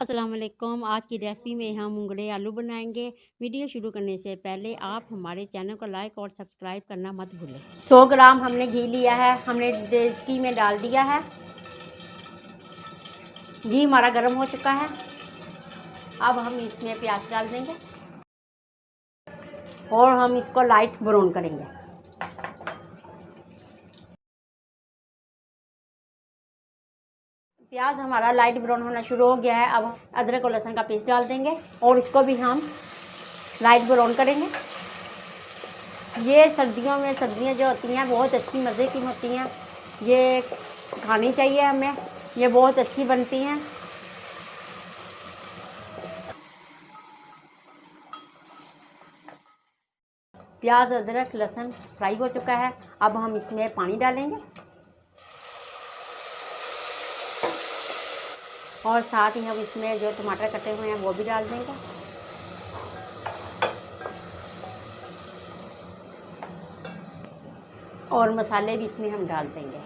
अस्सलाम वालेकुम। आज की रेसिपी में हम मुंगरे आलू बनाएंगे। वीडियो शुरू करने से पहले आप हमारे चैनल को लाइक और सब्सक्राइब करना मत भूलें। 100 ग्राम हमने घी लिया है, हमने घी में डाल दिया है। घी हमारा गर्म हो चुका है। अब हम इसमें प्याज डाल देंगे और हम इसको लाइट ब्राउन करेंगे। प्याज हमारा लाइट ब्राउन होना शुरू हो गया है। अब अदरक और लहसुन का पेस्ट डाल देंगे और इसको भी हम लाइट ब्राउन करेंगे। ये सर्दियों में सब्जियां जो होती हैं बहुत अच्छी मज़े की होती हैं, ये खानी चाहिए हमें, ये बहुत अच्छी बनती हैं। प्याज अदरक लहसुन फ्राई हो चुका है। अब हम इसमें पानी डालेंगे और साथ ही हम इसमें जो टमाटर कटे हुए हैं वो भी डाल देंगे। और मसाले भी इसमें हम डाल देंगे।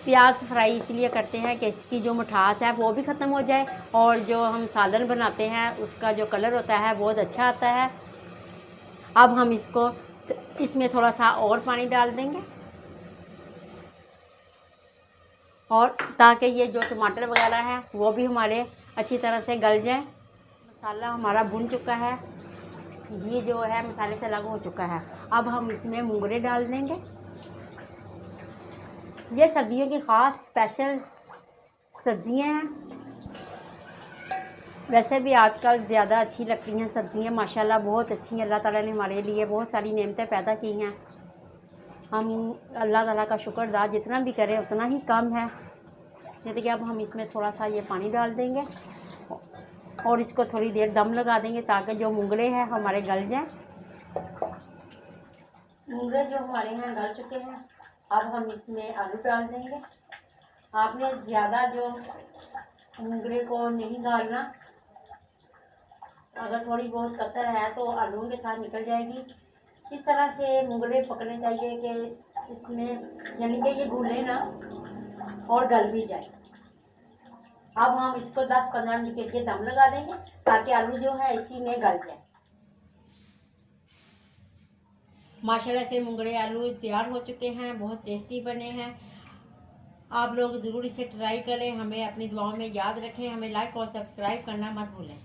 प्याज फ्राई इसलिए करते हैं कि इसकी जो मिठास है वो भी ख़त्म हो जाए और जो हम सालन बनाते हैं उसका जो कलर होता है बहुत अच्छा आता है। अब हम इसमें थोड़ा सा और पानी डाल देंगे और ताकि ये जो टमाटर वगैरह है वो भी हमारे अच्छी तरह से गल जाए। मसाला हमारा भुन चुका है, ये जो है मसाले से अलग हो चुका है। अब हम इसमें मुंगरे डाल देंगे। ये सर्दियों की ख़ास स्पेशल सब्जियां हैं। वैसे भी आजकल ज़्यादा अच्छी लगती हैं सब्जियां, माशाल्लाह बहुत अच्छी हैं। अल्लाह ताला ने हमारे लिए बहुत सारी नेमतें पैदा की हैं। हम अल्लाह ताला का शुक्रगुज़ार जितना भी करें उतना ही कम है। जैसे कि अब हम इसमें थोड़ा सा ये पानी डाल देंगे और इसको थोड़ी देर दम लगा देंगे ताकि जो मुंगरे हैं हमारे गल जाएं। मुंगरे जो हमारे यहाँ गल चुके हैं, अब हम इसमें आलू डाल देंगे। आपने ज़्यादा जो मुंगरे को नहीं डालना, अगर थोड़ी बहुत कसर है तो आलूओं के साथ निकल जाएगी। इस तरह से मुंगरे पकने चाहिए कि इसमें यानी कि ये घुले ना और गल भी जाए। अब हम इसको 10-15 मिनट के लिए दम लगा देंगे ताकि आलू जो है इसी में गल जाए। माशाल्लाह से मुंगरे आलू तैयार हो चुके हैं, बहुत टेस्टी बने हैं। आप लोग ज़रूर इसे ट्राई करें। हमें अपनी दुआओं में याद रखें। हमें लाइक और सब्सक्राइब करना मत भूलें।